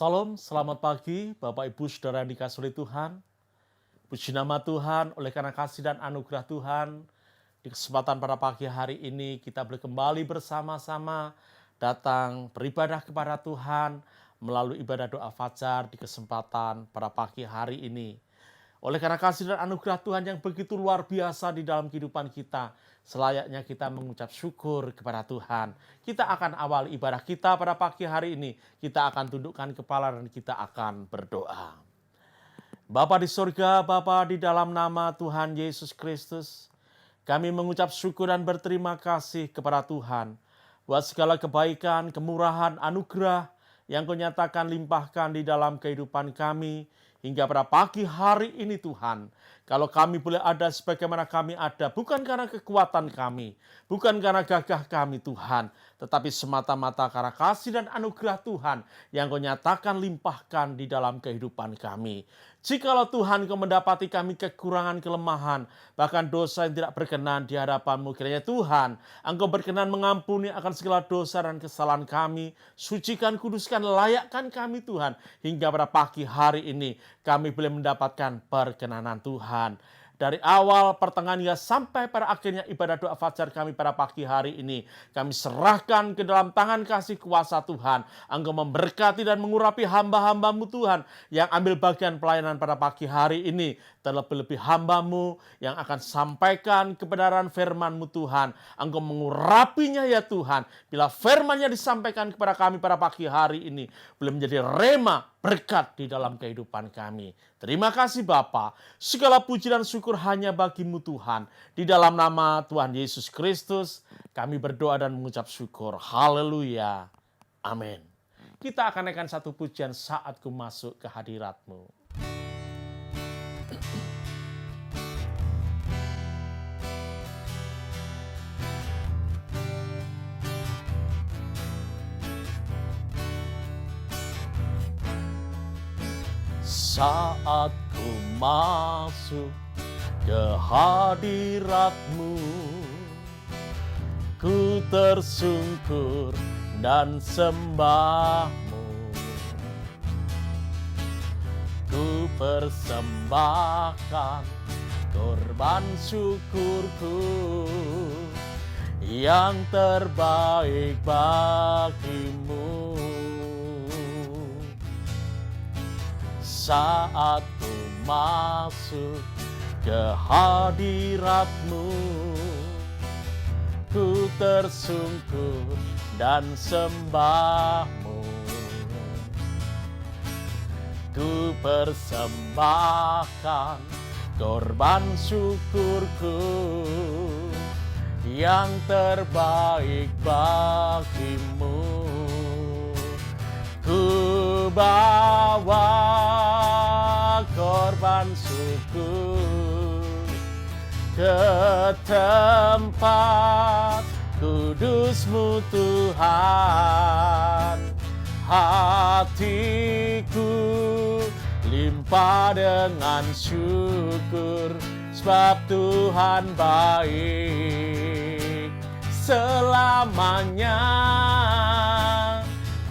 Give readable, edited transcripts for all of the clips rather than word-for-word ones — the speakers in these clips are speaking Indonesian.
Salam, selamat pagi Bapak Ibu Saudara yang dikasihi oleh Tuhan. Puji nama Tuhan, oleh karena kasih dan anugerah Tuhan, di kesempatan pada pagi hari ini kita boleh kembali bersama-sama datang beribadah kepada Tuhan melalui ibadah doa fajar di kesempatan pada pagi hari ini. Oleh karena kasih dan anugerah Tuhan yang begitu luar biasa di dalam kehidupan kita, selayaknya kita mengucap syukur kepada Tuhan. Kita akan awal ibadah kita pada pagi hari ini. Kita akan tundukkan kepala dan kita akan berdoa. Bapa di surga, Bapa di dalam nama Tuhan Yesus Kristus, kami mengucap syukur dan berterima kasih kepada Tuhan buat segala kebaikan, kemurahan, anugerah yang Kau nyatakan limpahkan di dalam kehidupan kami hingga pada pagi hari ini Tuhan. Kalau kami boleh ada sebagaimana kami ada, bukan karena kekuatan kami, bukan karena gagah kami Tuhan, tetapi semata-mata karena kasih dan anugerah Tuhan yang Kau nyatakan limpahkan di dalam kehidupan kami. Jikalau Tuhan Kau mendapati kami kekurangan, kelemahan, bahkan dosa yang tidak berkenan di hadapan-Mu, kiranya Tuhan, Engkau berkenan mengampuni akan segala dosa dan kesalahan kami, sucikan, kuduskan, layakkan kami Tuhan, hingga pada pagi hari ini kami boleh mendapatkan perkenanan Tuhan. Dari awal pertengahan hingga sampai pada akhirnya ibadah doa fajar kami pada pagi hari ini, kami serahkan ke dalam tangan kasih kuasa Tuhan. Engkau memberkati dan mengurapi hamba-hamba-Mu Tuhan yang ambil bagian pelayanan pada pagi hari ini. Terlebih-lebih hamba-Mu yang akan sampaikan kebenaran firman-Mu Tuhan. Engkau mengurapinya ya Tuhan. Bila firman-Nya disampaikan kepada kami pada pagi hari ini, boleh menjadi rema berkat di dalam kehidupan kami. Terima kasih Bapa. Segala puji dan syukur hanya bagi-Mu Tuhan. Di dalam nama Tuhan Yesus Kristus, kami berdoa dan mengucap syukur. Haleluya. Amin. Kita akan naikkan satu pujian saat ku masuk ke hadirat-Mu. Saat ku masuk ke hadirat-Mu, ku tersungkur dan sembah-Mu. Ku persembahkan korban syukurku yang terbaik bagi-Mu. Saat ku masuk ke hadirat-Mu, ku tersungkur dan sembah-Mu. Ku persembahkan korban syukurku yang terbaik bagi-Mu. Ku bawa korban syukur ke tempat kudus-Mu Tuhan. Hatiku limpah dengan syukur, sebab Tuhan baik selamanya.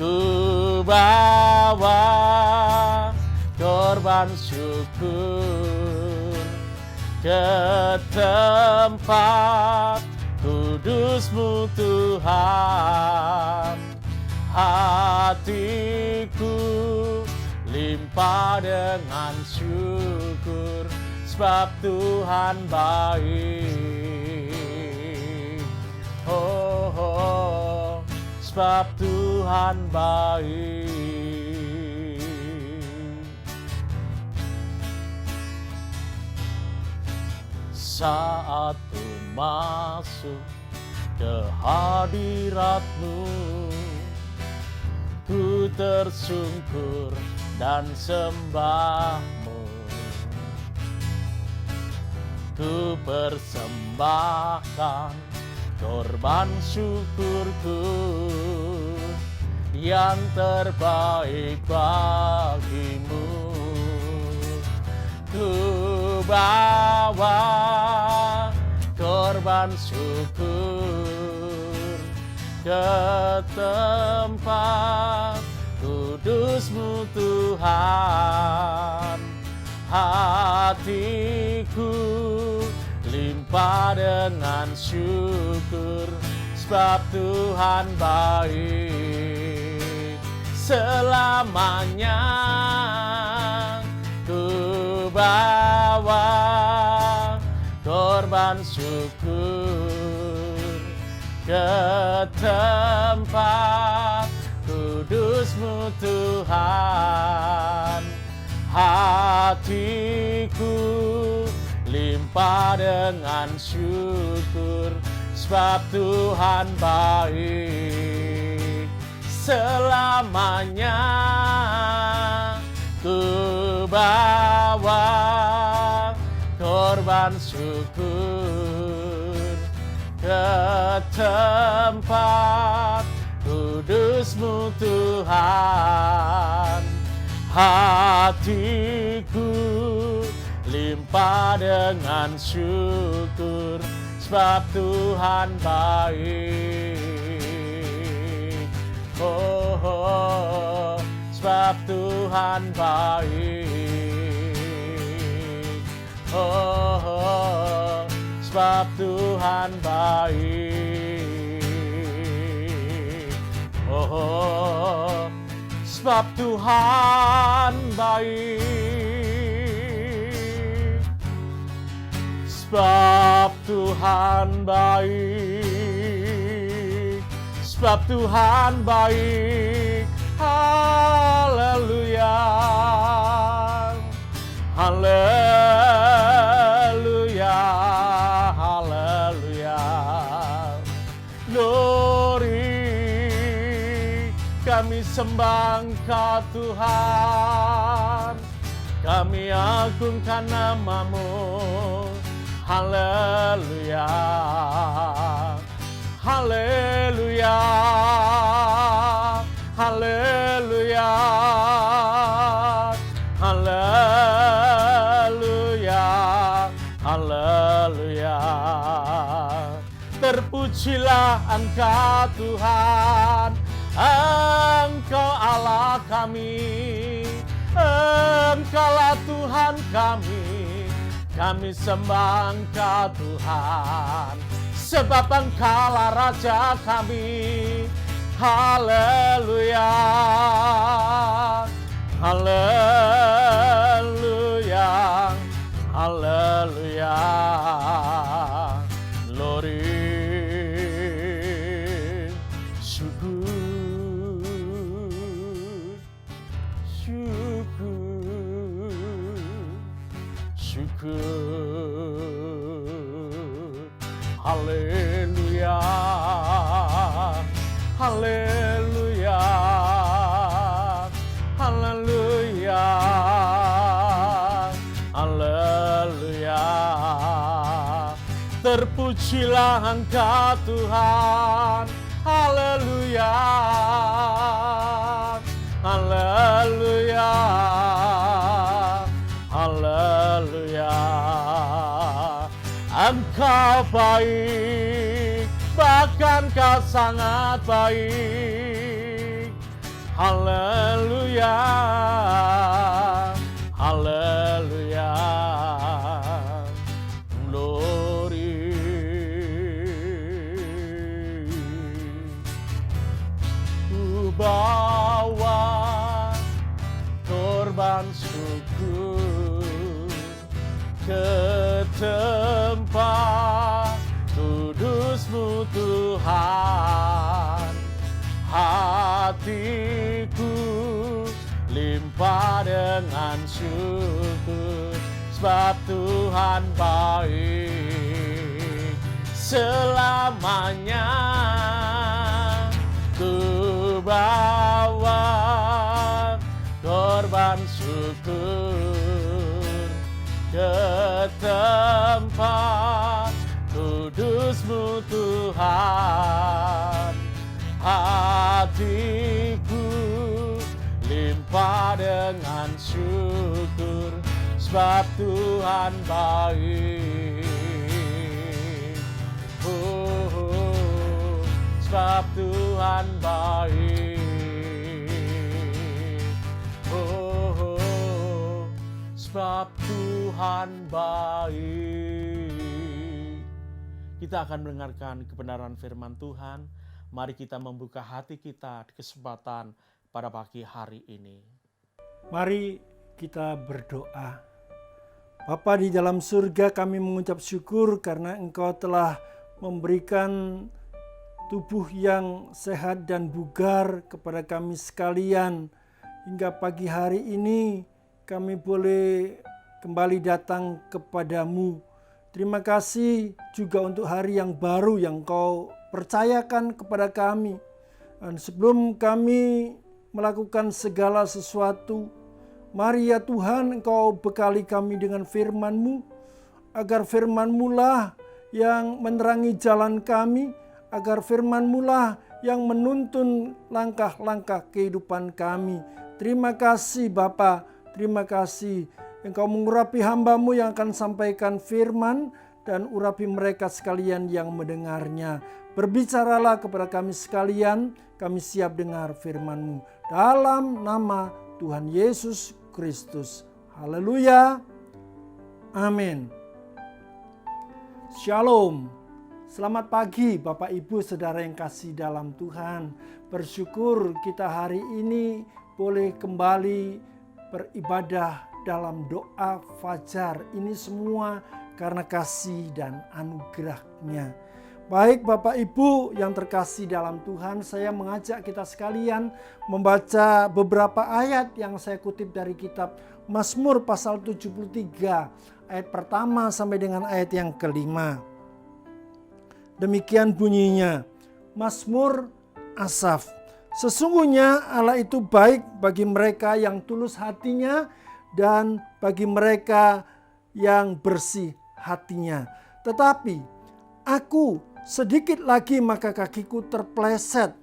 Ku bawa korban syukur ke tempat kudus-Mu Tuhan. Hatiku limpah dengan syukur, sebab Tuhan baik. Oh, oh, sebab Tuhan baik. Saat ku masuk ke hadirat-Mu, ku tersungkur dan sembah-Mu. Ku persembahkan korban syukurku yang terbaik bagi-Mu. Ku bawa korban syukur ke tempat kudus kudus-Mu Tuhan. Hatiku limpah dengan syukur, sebab Tuhan baik. Selamanya ku bawa korban syukur ke tempat kudus-Mu Tuhan. Hatiku limpah dengan syukur, sebab Tuhan baik. Selamanya ku bawa korban syukur ke tempat kudus-Mu Tuhan. Hatiku limpah dengan syukur, sebab Tuhan baik. Oh, oh, sebab Tuhan baik. Oh, oh, sebab Tuhan baik. Oh, oh, sebab Tuhan baik. Sebab Tuhan baik. Sebab Tuhan baik. Haleluya. Haleluya. Haleluya. Glory, kami sembah Engkau Tuhan, kami agungkan nama-Mu. Haleluya. Haleluya. Haleluya. Haleluya. Haleluya. Terpujilah Engkau Tuhan, Engkau Allah kami, Engkaulah Tuhan kami sembah Engkau Tuhan, sebab Engkaulah Raja kami. Haleluya. Haleluya. Haleluya. Glory. Syukur. Syukur. Syukur. Haleluya. Haleluya. Haleluya. Haleluya. Terpujilah Engkau Tuhan. Haleluya. Haleluya. Haleluya. Engkau baik, bahkan Kau sangat baik. Haleluya. Haleluya. Glory. Ku bawa korban syukur ke tempat kudus-Mu Tuhan. Hatiku limpah dengan syukur, sebab Tuhan baik. Selamanya ku bawa korban syukur ke tempat kudus-Mu Tuhan. Hatiku limpah dengan syukur, sebab Tuhan baik. Oh, sebab Tuhan baik. dan baik. Kita akan mendengarkan kebenaran firman Tuhan. Mari kita membuka hati kita di kesempatan pada pagi hari ini. Mari kita berdoa. Bapa di dalam surga, kami mengucap syukur karena Engkau telah memberikan tubuh yang sehat dan bugar kepada kami sekalian. Hingga pagi hari ini kami boleh kembali datang kepadamu. Terima kasih juga untuk hari yang baru yang Kau percayakan kepada kami. Dan sebelum kami melakukan segala sesuatu, mari ya Tuhan, Engkau bekali kami dengan firman-Mu, agar firman-Mu lah yang menerangi jalan kami, agar firman-Mu lah yang menuntun langkah-langkah kehidupan kami. Terima kasih Bapa, terima kasih Engkau mengurapi hamba-Mu yang akan sampaikan firman, dan urapi mereka sekalian yang mendengarnya. Berbicaralah kepada kami sekalian, kami siap dengar firman-Mu. Dalam nama Tuhan Yesus Kristus. Haleluya. Amin. Shalom. Selamat pagi Bapak Ibu Saudara yang kasih dalam Tuhan. Bersyukur kita hari ini boleh kembali beribadah dalam doa fajar. Ini semua karena kasih dan anugerah-Nya. Baik Bapak Ibu yang terkasih dalam Tuhan, saya mengajak kita sekalian membaca beberapa ayat yang saya kutip dari kitab Mazmur pasal 73, ayat pertama sampai dengan ayat yang kelima. Demikian bunyinya, Mazmur Asaf. Sesungguhnya Allah itu baik bagi mereka yang tulus hatinya dan bagi mereka yang bersih hatinya. Tetapi aku sedikit lagi maka kakiku terpleset,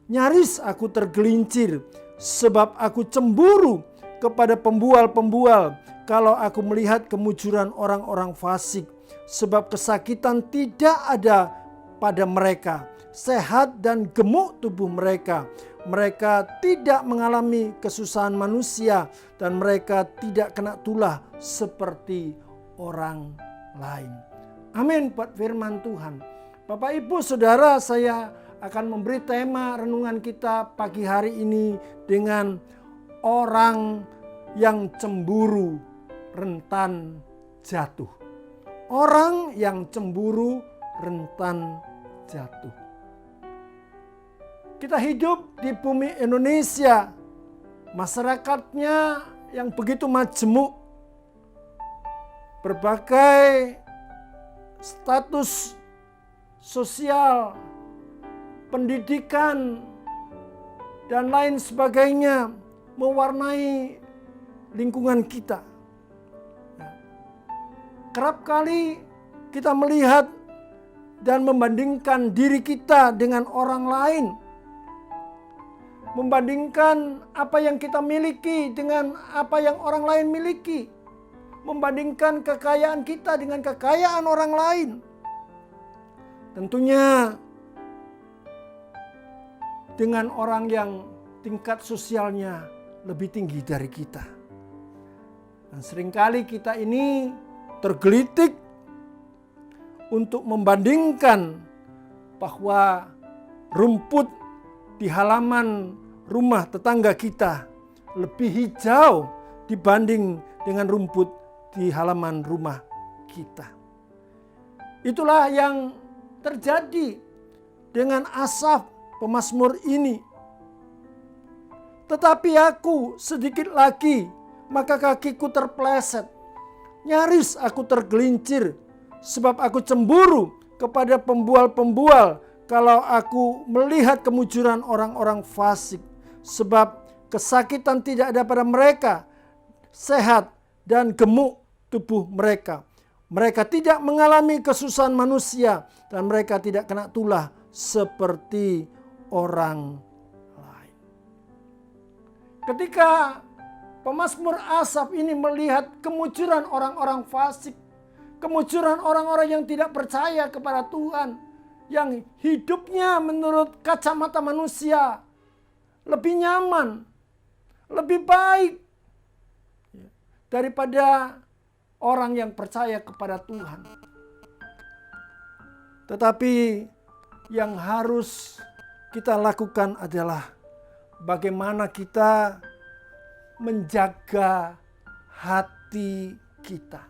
nyaris aku tergelincir, sebab aku cemburu kepada pembual-pembual kalau aku melihat kemujuran orang-orang fasik. Sebab kesakitan tidak ada pada mereka, sehat dan gemuk tubuh mereka. Mereka tidak mengalami kesusahan manusia dan mereka tidak kena tulah seperti orang lain. Amin buat firman Tuhan. Bapak Ibu Saudara, saya akan memberi tema renungan kita pagi hari ini dengan orang yang cemburu rentan jatuh. Orang yang cemburu rentan jatuh. Kita hidup di bumi Indonesia, masyarakatnya yang begitu majemuk, berbagai status sosial, pendidikan, dan lain sebagainya mewarnai lingkungan kita. Kerap kali kita melihat dan membandingkan diri kita dengan orang lain. Membandingkan apa yang kita miliki dengan apa yang orang lain miliki. Membandingkan kekayaan kita dengan kekayaan orang lain. Tentunya dengan orang yang tingkat sosialnya lebih tinggi dari kita. Dan seringkali kita ini tergelitik untuk membandingkan bahwa rumput di halaman rumah tetangga kita lebih hijau dibanding dengan rumput di halaman rumah kita. Itulah yang terjadi dengan Asaf pemazmur ini. Tetapi aku sedikit lagi maka kakiku terpleset, nyaris aku tergelincir, sebab aku cemburu kepada pembual-pembual kalau aku melihat kemujuran orang-orang fasik. Sebab kesakitan tidak ada pada mereka, sehat dan gemuk tubuh mereka. Mereka tidak mengalami kesusahan manusia dan mereka tidak kena tulah seperti orang lain. Ketika pemazmur Asaf ini melihat kemujuran orang-orang fasik, kemujuran orang-orang yang tidak percaya kepada Tuhan, yang hidupnya menurut kacamata manusia lebih nyaman, lebih baik daripada orang yang percaya kepada Tuhan. Tetapi yang harus kita lakukan adalah bagaimana kita menjaga hati kita.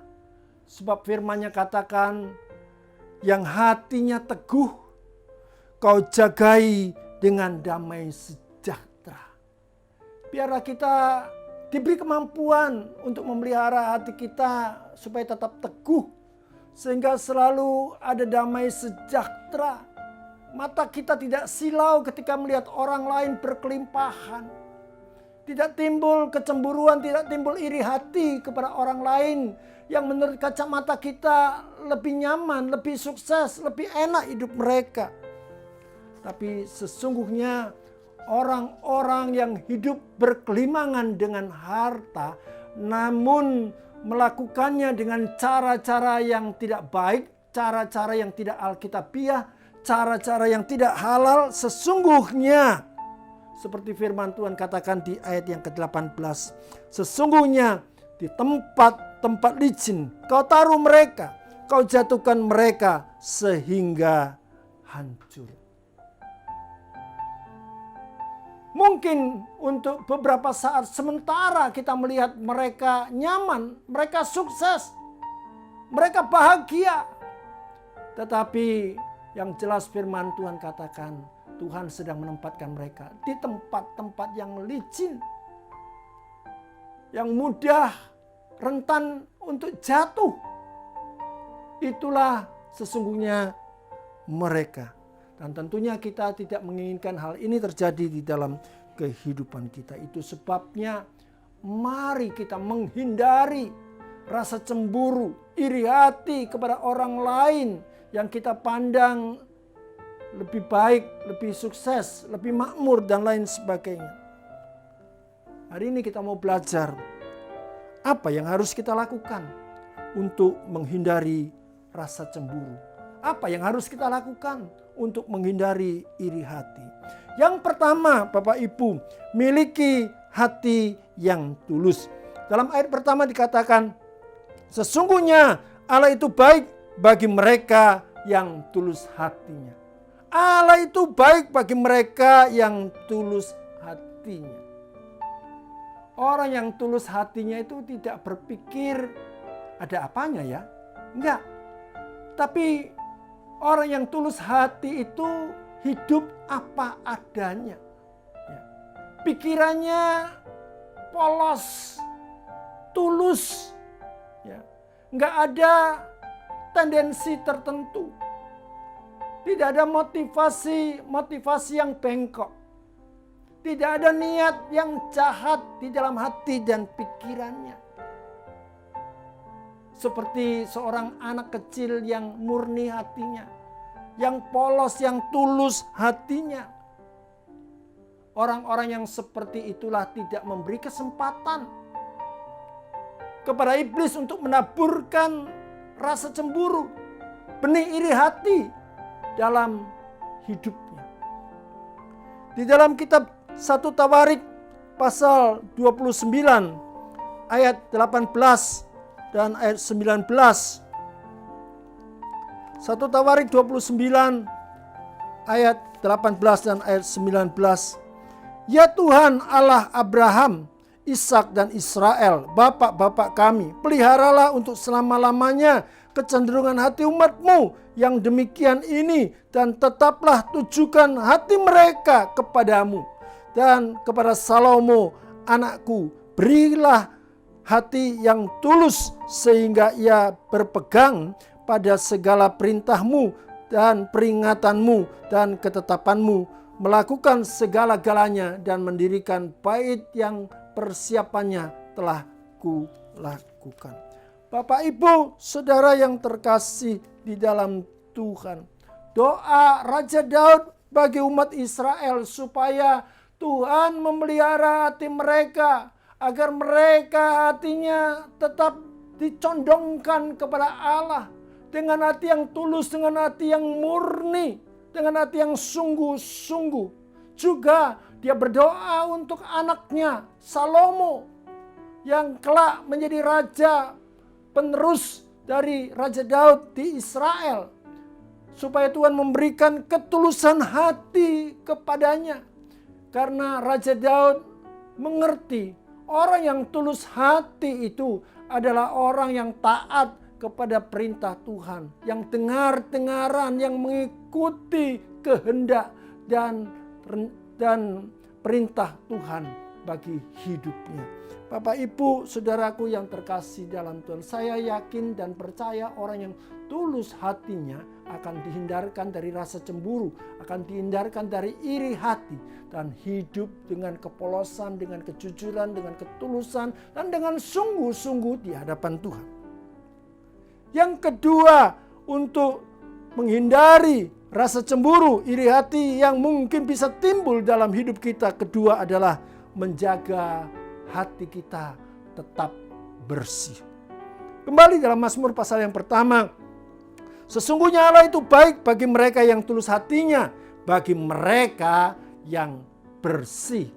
Sebab firman-Nya katakan, yang hatinya teguh, kau jagai dengan damai sejahtera. Biarlah kita diberi kemampuan untuk memelihara hati kita supaya tetap teguh, sehingga selalu ada damai sejahtera. Mata kita tidak silau ketika melihat orang lain berkelimpahan. Tidak timbul kecemburuan, tidak timbul iri hati kepada orang lain yang menurut kacamata kita lebih nyaman, lebih sukses, lebih enak hidup mereka. Tapi sesungguhnya orang-orang yang hidup berkelimangan dengan harta, namun melakukannya dengan cara-cara yang tidak baik, cara-cara yang tidak alkitabiah, cara-cara yang tidak halal, sesungguhnya seperti firman Tuhan katakan di ayat yang ke-18, sesungguhnya di tempat-tempat licin kau taruh mereka, kau jatuhkan mereka sehingga hancur. Mungkin untuk beberapa saat sementara kita melihat mereka nyaman, mereka sukses, mereka bahagia. Tetapi yang jelas firman Tuhan katakan, Tuhan sedang menempatkan mereka di tempat-tempat yang licin, yang mudah, rentan untuk jatuh. Itulah sesungguhnya mereka. Dan tentunya kita tidak menginginkan hal ini terjadi di dalam kehidupan kita. Itu sebabnya mari kita menghindari rasa cemburu, iri hati kepada orang lain yang kita pandang lebih baik, lebih sukses, lebih makmur dan lain sebagainya. Hari ini kita mau belajar apa yang harus kita lakukan untuk menghindari rasa cemburu. Apa yang harus kita lakukan untuk menghindari iri hati? Yang pertama, Bapak Ibu, miliki hati yang tulus. Dalam ayat pertama dikatakan, sesungguhnya Allah itu baik bagi mereka yang tulus hatinya. Allah itu baik bagi mereka yang tulus hatinya. Orang yang tulus hatinya itu tidak berpikir ada apanya ya. Enggak. Tapi orang yang tulus hati itu hidup apa adanya. Ya. Pikirannya polos, tulus. Ya. Enggak ada tendensi tertentu. Tidak ada motivasi yang bengkok. Tidak ada niat yang jahat di dalam hati dan pikirannya. Seperti seorang anak kecil yang murni hatinya, yang polos, yang tulus hatinya. Orang-orang yang seperti itulah tidak memberi kesempatan kepada iblis untuk menaburkan rasa cemburu, benih iri hati dalam hidupnya. Di dalam kitab 1 Tawarik pasal 29 ayat 18 dan ayat 19. 1 Tawarik 29 ayat 18 dan ayat 19. Ya Tuhan Allah Abraham, Ishak dan Israel, bapak-bapak kami, peliharalah untuk selama-lamanya kecenderungan hati umat-Mu yang demikian ini, dan tetaplah tujukan hati mereka kepadamu. Dan kepada Salomo anakku, berilah hati yang tulus sehingga ia berpegang pada segala perintah-Mu dan peringatanmu dan ketetapanmu, melakukan segala-galanya dan mendirikan bait yang persiapannya telah kulakukan. Bapak, Ibu, Saudara yang terkasih di dalam Tuhan, doa Raja Daud bagi umat Israel supaya Tuhan memelihara hati mereka, agar mereka hatinya tetap dicondongkan kepada Allah dengan hati yang tulus, dengan hati yang murni, dengan hati yang sungguh-sungguh. Juga dia berdoa untuk anaknya Salomo yang kelak menjadi raja penerus dari Raja Daud di Israel. Supaya Tuhan memberikan ketulusan hati kepadanya. Karena Raja Daud mengerti orang yang tulus hati itu adalah orang yang taat kepada perintah Tuhan, yang dengar-dengaran, yang mengikuti kehendak dan perintah Tuhan bagi hidupnya. Bapak, Ibu, saudaraku yang terkasih dalam Tuhan, saya yakin dan percaya orang yang tulus hatinya akan dihindarkan dari rasa cemburu, akan dihindarkan dari iri hati, dan hidup dengan kepolosan, dengan kejujuran, dengan ketulusan, dan dengan sungguh-sungguh di hadapan Tuhan. Yang kedua, untuk menghindari rasa cemburu, iri hati yang mungkin bisa timbul dalam hidup kita, kedua adalah menjaga hati kita tetap bersih. Kembali dalam Mazmur pasal yang pertama. Sesungguhnya Allah itu baik bagi mereka yang tulus hatinya, bagi mereka yang bersih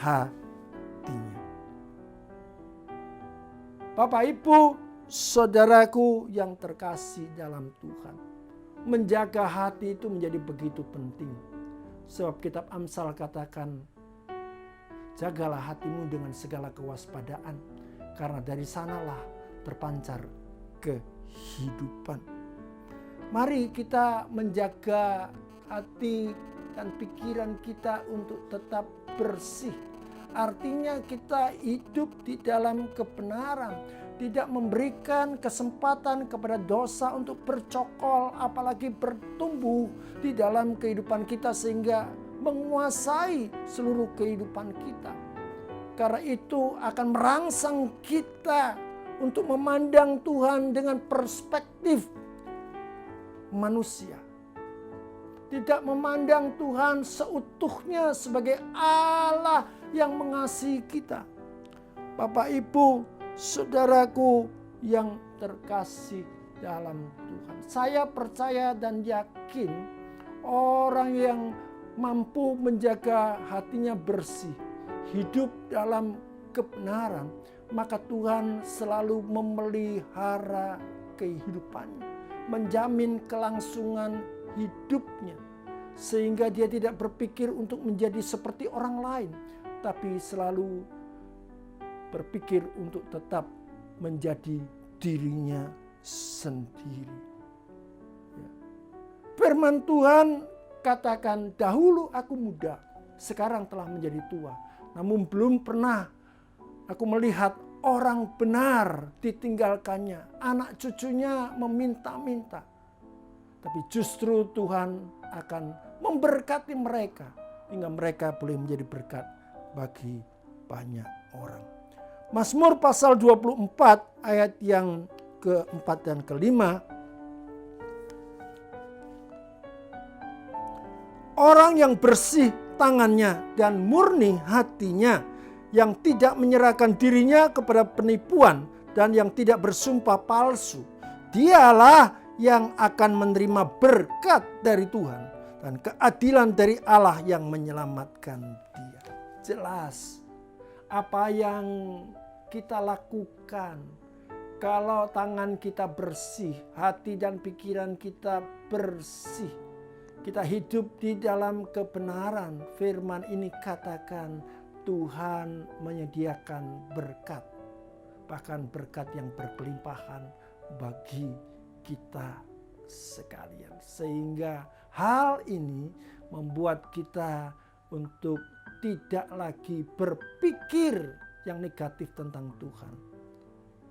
hatinya. Bapak, Ibu, saudaraku yang terkasih dalam Tuhan, menjaga hati itu menjadi begitu penting. Sebab kitab Amsal katakan, jagalah hatimu dengan segala kewaspadaan, karena dari sanalah terpancar kehidupan. Mari kita menjaga hati dan pikiran kita untuk tetap bersih. Artinya kita hidup di dalam kebenaran, tidak memberikan kesempatan kepada dosa untuk bercokol, apalagi bertumbuh di dalam kehidupan kita sehingga menguasai seluruh kehidupan kita. Karena itu akan merangsang kita untuk memandang Tuhan dengan perspektif manusia. Tidak memandang Tuhan seutuhnya sebagai Allah yang mengasihi kita. Bapak, Ibu, saudaraku yang terkasih dalam Tuhan, saya percaya dan yakin orang yang mampu menjaga hatinya bersih, hidup dalam kebenaran, maka Tuhan selalu memelihara kehidupannya, menjamin kelangsungan hidupnya, sehingga dia tidak berpikir untuk menjadi seperti orang lain, tapi selalu berpikir untuk tetap menjadi dirinya sendiri. Firman Tuhan katakan, dahulu aku muda, sekarang telah menjadi tua, namun belum pernah aku melihat orang benar ditinggalkannya, anak cucunya meminta-minta. Tapi justru Tuhan akan memberkati mereka, hingga mereka boleh menjadi berkat bagi banyak orang. Mazmur pasal 24 ayat yang keempat dan kelima. Orang yang bersih tangannya dan murni hatinya, yang tidak menyerahkan dirinya kepada penipuan dan yang tidak bersumpah palsu, dialah yang akan menerima berkat dari Tuhan dan keadilan dari Allah yang menyelamatkan dia. Jelas apa yang kita lakukan kalau tangan kita bersih, hati dan pikiran kita bersih, kita hidup di dalam kebenaran. Firman ini katakan Tuhan menyediakan berkat, bahkan berkat yang berkelimpahan bagi kita sekalian. Sehingga hal ini membuat kita untuk tidak lagi berpikir yang negatif tentang Tuhan,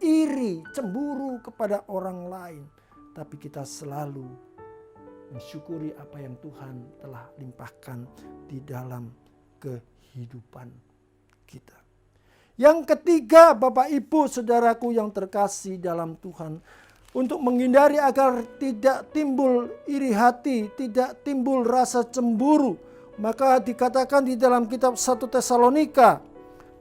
iri, cemburu kepada orang lain, tapi kita selalu mensyukuri apa yang Tuhan telah limpahkan di dalam kehidupan kita. Yang ketiga, Bapak, Ibu, saudaraku yang terkasih dalam Tuhan, untuk menghindari agar tidak timbul iri hati, tidak timbul rasa cemburu, maka dikatakan di dalam kitab 1 Tesalonika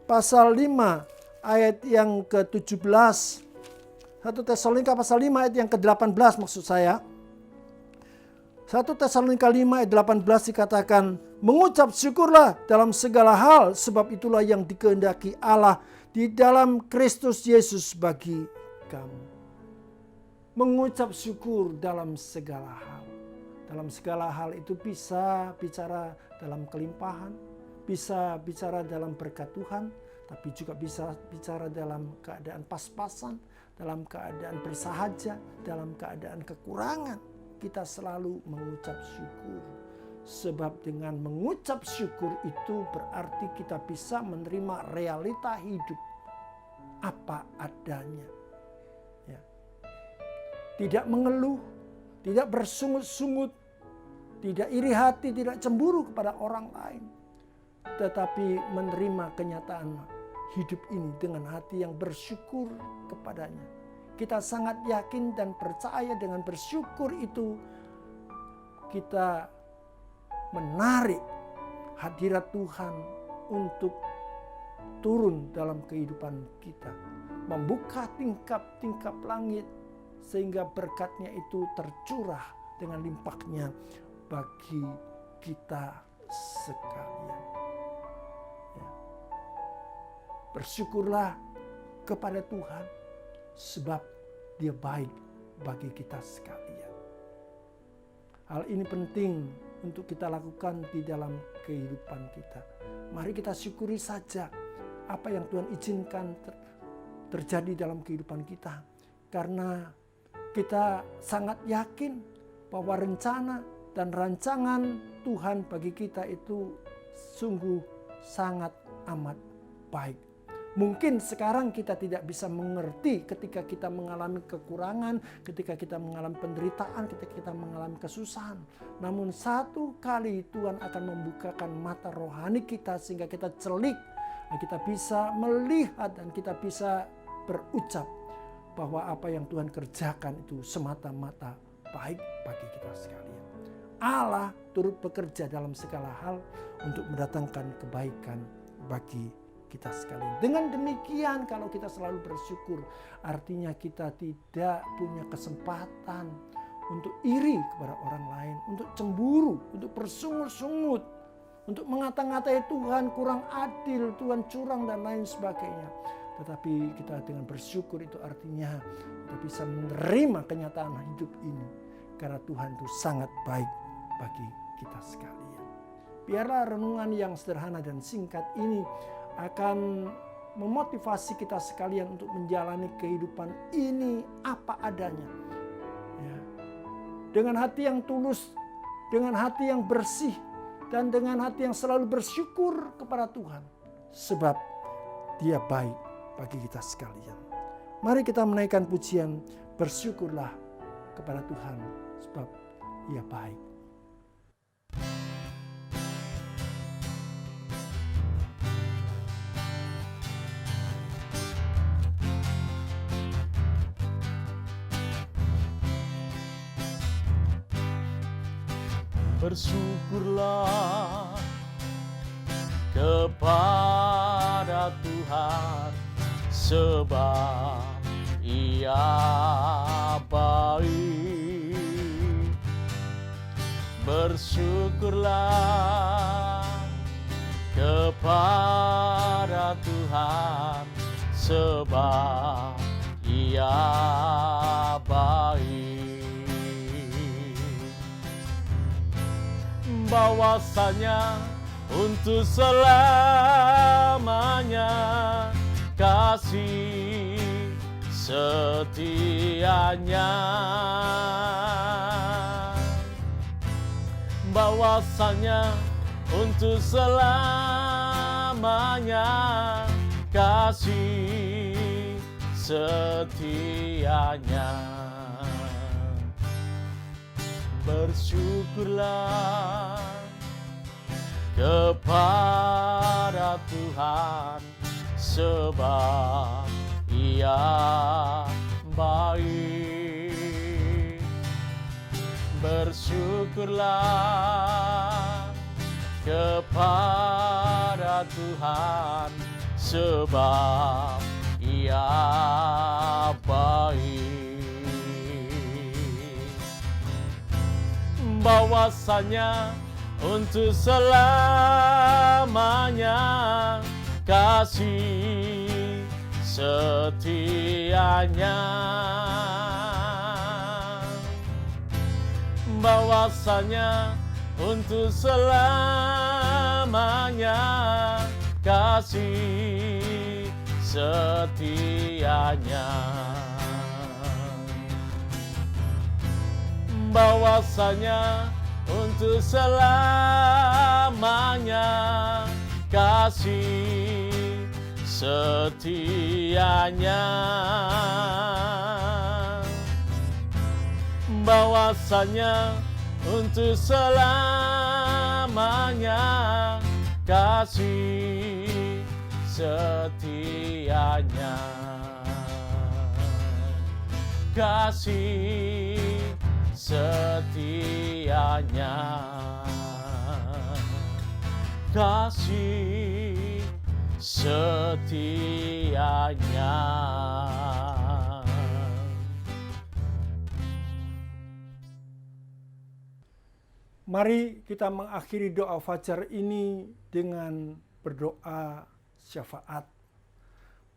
pasal 5 ayat yang ke-17. 1 Tesalonika pasal 5 ayat yang ke-18 maksud saya. 1 Tesalonika 5 ayat 18 dikatakan, mengucap syukurlah dalam segala hal, sebab itulah yang dikehendaki Allah di dalam Kristus Yesus bagi kamu. mengucap syukur dalam segala hal. Dalam segala hal itu bisa bicara dalam kelimpahan, bisa bicara dalam berkat Tuhan, tapi juga bisa bicara dalam keadaan pas-pasan, dalam keadaan bersahaja, dalam keadaan kekurangan. Kita selalu mengucap syukur. Sebab dengan mengucap syukur itu berarti kita bisa menerima realita hidup apa adanya. Ya. Tidak mengeluh, tidak bersungut-sungut, tidak iri hati, tidak cemburu kepada orang lain. Tetapi menerima kenyataan hidup ini dengan hati yang bersyukur kepadanya. Kita sangat yakin dan percaya dengan bersyukur itu kita menarik hadirat Tuhan untuk turun dalam kehidupan kita. Membuka tingkap-tingkap langit sehingga berkatnya itu tercurah dengan limpahnya bagi kita sekalian. Ya. Bersyukurlah kepada Tuhan sebab Dia baik bagi kita sekalian. Hal ini penting untuk kita lakukan di dalam kehidupan kita. Mari kita syukuri saja apa yang Tuhan izinkan terjadi dalam kehidupan kita. Karena kita sangat yakin bahwa rencana dan rancangan Tuhan bagi kita itu sungguh sangat amat baik. Mungkin sekarang kita tidak bisa mengerti ketika kita mengalami kekurangan, ketika kita mengalami penderitaan, ketika kita mengalami kesusahan. Namun satu kali Tuhan akan membukakan mata rohani kita sehingga kita celik, dan kita bisa melihat dan kita bisa berucap bahwa apa yang Tuhan kerjakan itu semata-mata baik bagi kita sekalian. Allah turut bekerja dalam segala hal untuk mendatangkan kebaikan bagi kita sekalian. Dengan demikian kalau kita selalu bersyukur, artinya kita tidak punya kesempatan untuk iri kepada orang lain, untuk cemburu, untuk bersungut-sungut, untuk mengata-ngatai Tuhan kurang adil, Tuhan curang dan lain sebagainya. Tetapi kita dengan bersyukur itu artinya kita bisa menerima kenyataan hidup ini. Karena Tuhan itu sangat baik bagi kita sekalian. Biarlah renungan yang sederhana dan singkat ini akan memotivasi kita sekalian untuk menjalani kehidupan ini apa adanya. Ya. Dengan hati yang tulus, dengan hati yang bersih, dan dengan hati yang selalu bersyukur kepada Tuhan. Sebab Dia baik bagi kita sekalian. Mari kita menaikkan pujian, bersyukurlah kepada Tuhan sebab Ia baik. Bersyukurlah kepada Tuhan sebab Ia baik. Bersyukurlah kepada Tuhan sebab Ia baik. Bahwasanya untuk selamanya kasih setianya. Bahwasanya untuk selamanya kasih setianya. Bersyukurlah kepada Tuhan sebab Ia baik. Bersyukurlah kepada Tuhan sebab Ia baik. Bahwasanya untuk selamanya kasih setianya. bahwasanya untuk selamanya kasih setianya, bahwasanya untuk selamanya kasih setianya, bahwasanya untuk selamanya kasih setianya, kasih setianya, kasih setianya. Mari kita mengakhiri doa fajar ini dengan berdoa syafaat.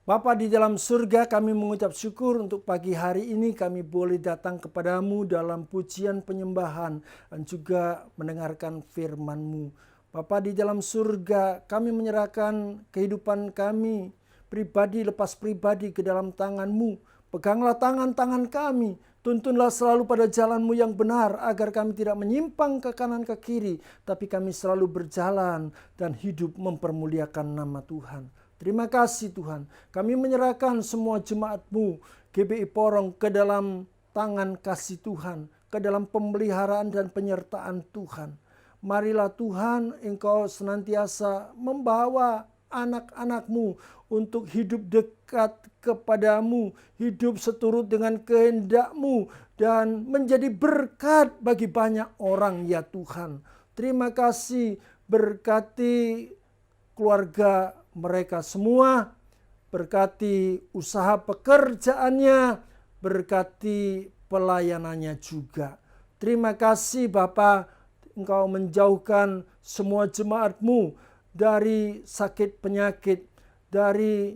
Bapa di dalam surga, kami mengucap syukur untuk pagi hari ini kami boleh datang kepadamu dalam pujian penyembahan dan juga mendengarkan firman-Mu. Bapa di dalam surga, kami menyerahkan kehidupan kami pribadi lepas pribadi ke dalam tangan-Mu. Peganglah tangan-tangan kami, tuntunlah selalu pada jalan-Mu yang benar, agar kami tidak menyimpang ke kanan ke kiri, tapi kami selalu berjalan dan hidup mempermuliakan nama Tuhan. Terima kasih Tuhan, kami menyerahkan semua jemaat-Mu, GBI Porong, ke dalam tangan kasih Tuhan, ke dalam pemeliharaan dan penyertaan Tuhan. Marilah Tuhan, Engkau senantiasa membawa anak-anak-Mu untuk hidup dekat kepadamu, hidup seturut dengan kehendak-Mu, dan menjadi berkat bagi banyak orang ya Tuhan. Terima kasih, berkati keluarga mereka semua, berkati usaha pekerjaannya, berkati pelayanannya juga. Terima kasih Bapa, Engkau menjauhkan semua jemaat-Mu dari sakit penyakit, dari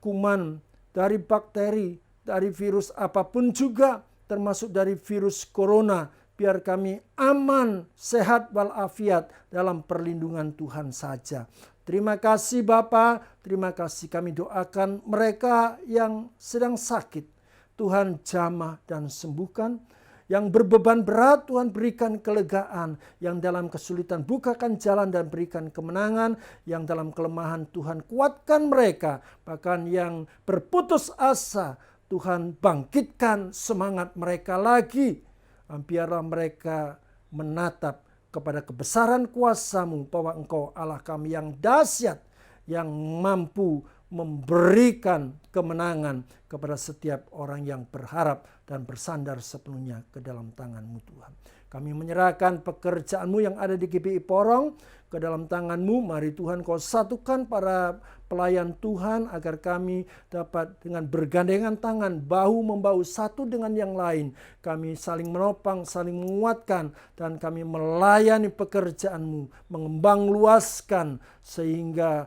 kuman, dari bakteri, dari virus apapun juga, termasuk dari virus corona. Biar kami aman, sehat walafiat dalam perlindungan Tuhan saja. Terima kasih Bapa, terima kasih kami doakan mereka yang sedang sakit. Tuhan jamah dan sembuhkan. Yang berbeban berat Tuhan berikan kelegaan. Yang dalam kesulitan bukakan jalan dan berikan kemenangan. Yang dalam kelemahan Tuhan kuatkan mereka. Bahkan yang berputus asa Tuhan bangkitkan semangat mereka lagi. Biarlah mereka menatap kepada kebesaran kuasa-Mu, bahwa Engkau Allah kami yang dahsyat, yang mampu memberikan kemenangan kepada setiap orang yang berharap dan bersandar sepenuhnya ke dalam tangan-Mu Tuhan. Kami menyerahkan pekerjaan-Mu yang ada di GBI Porong ke dalam tangan-Mu. Mari Tuhan Kau satukan para pelayan Tuhan agar kami dapat dengan bergandengan tangan, bahu-membahu satu dengan yang lain. Kami saling menopang, saling menguatkan, dan kami melayani pekerjaan-Mu, mengembang luaskan sehingga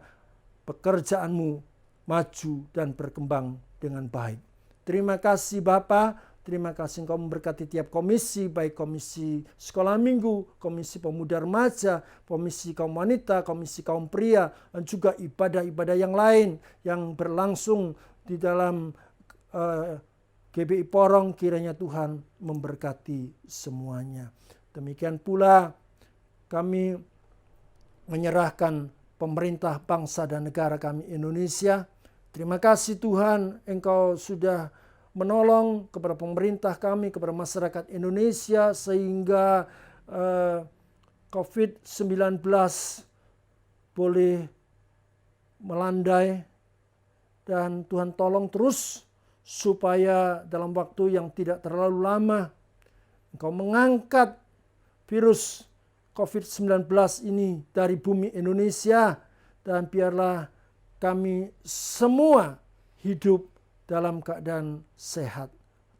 pekerjaan-Mu maju dan berkembang dengan baik. Terima kasih Bapa, terima kasih Engkau memberkati tiap komisi, baik komisi sekolah minggu, komisi pemuda remaja, komisi kaum wanita, komisi kaum pria, dan juga ibadah-ibadah yang lain yang berlangsung di dalam GBI Porong. Kiranya Tuhan memberkati semuanya. Demikian pula kami menyerahkan pemerintah bangsa dan negara kami Indonesia. Terima kasih Tuhan, Engkau sudah menolong kepada pemerintah kami, kepada masyarakat Indonesia, sehingga COVID-19 boleh melandai. Dan Tuhan tolong terus supaya dalam waktu yang tidak terlalu lama Engkau mengangkat virus COVID-19 ini dari bumi Indonesia, dan biarlah kami semua hidup dalam keadaan sehat.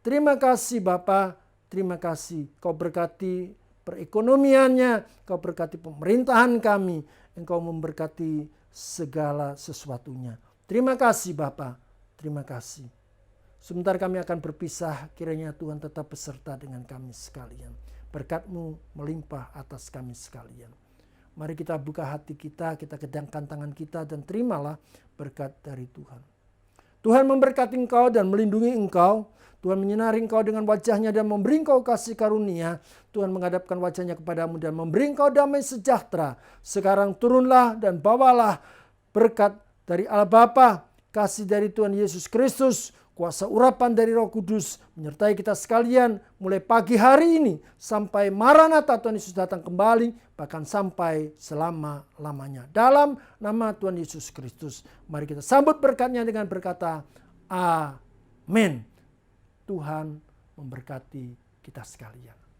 Terima kasih Bapa, terima kasih Kau berkati perekonomiannya, Kau berkati pemerintahan kami, Engkau memberkati segala sesuatunya. Terima kasih Bapa, terima kasih. Sebentar kami akan berpisah, kiranya Tuhan tetap beserta dengan kami sekalian. berkat-Mu melimpah atas kami sekalian. Mari kita buka hati kita kedangkan tangan kita dan terimalah berkat dari Tuhan. Tuhan memberkati engkau dan melindungi engkau. Tuhan menyinari engkau dengan wajah-Nya dan memberi engkau kasih karunia. Tuhan menghadapkan wajah-Nya kepadamu dan memberi engkau damai sejahtera. Sekarang turunlah dan bawalah berkat dari Allah Bapa, kasih dari Tuhan Yesus Kristus, kuasa urapan dari Roh Kudus menyertai kita sekalian mulai pagi hari ini sampai Maranatha Tuhan Yesus datang kembali, bahkan sampai selama-lamanya. Dalam nama Tuhan Yesus Kristus, mari kita sambut berkat-Nya dengan berkata, Amin. Tuhan memberkati kita sekalian.